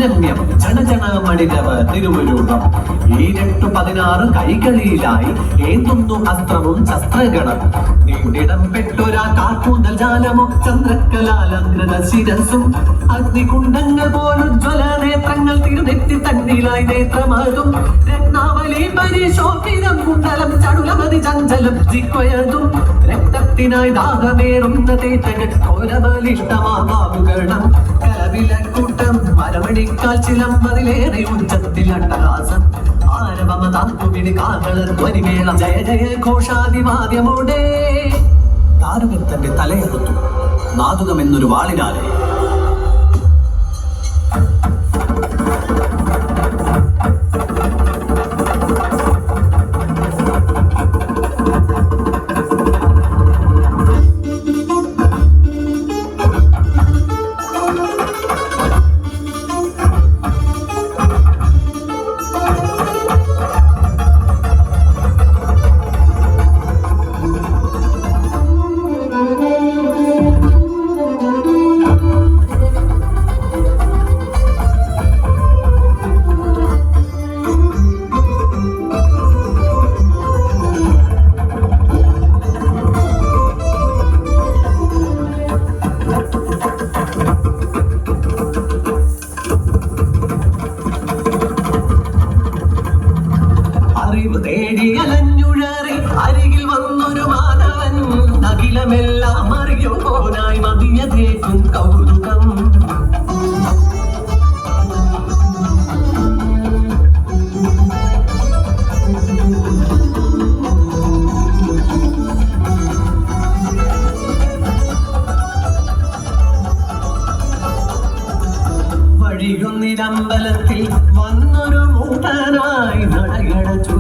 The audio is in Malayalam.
അനന്യം ജനജന മണിരവ തിരുവരൂപം 16 കൈകളിലായി ഏന്തുന്നു അസ്ത്രവും ശസ്ത്രഗണം നീണ്ടിടം പെട്ടൊരാ കാക്കൂന്തൽ ജാലമോ ചന്ദ്രക്കലാലങ്കൃത ശിരസും അഗ്നികുണ്ഡങ്ങൾ പോലുജ്വല നേത്രങ്ങൾ തിരുനെറ്റി തന്നിലായി നേത്രമാകും രത്നാവലി പരിശോഭിതം കുണ്ടലം ചടുലമതി ചഞ്ചലം ജിക്വയതും രക്തത്തിനായി ദാഹമേറുന്ന തേറ്റകൾ ഘോരബലിഷ്ടമാകാവുകണം കലവിലക്കൂട്ടം മരമണിക്കാൽ ചിലമ്പതിലേറെ ഉച്ചത്തിൽ അട്ടഹാസം ആരവമതാക്കുവിളി കാകള ധ്വനിമേളം ജയ ജയ ഘോഷാദിവാദ്യമോടെ താരകത്തന്റെ തലയറുത്തു നാതുകമെന്നൊരു വാളിനാലെ തേടിയലഞ്ഞുഴറി അരികിൽ വന്നൊരു മാധവൻ അഖിലമെല്ലാം അറിയുമ്പോനായി മതിയതേക്കും കൗതുകം വഴിയൊന്നിരമ്പലത്തിൽ വന്നൊരു മൂപ്പനായി നടയടച്ചു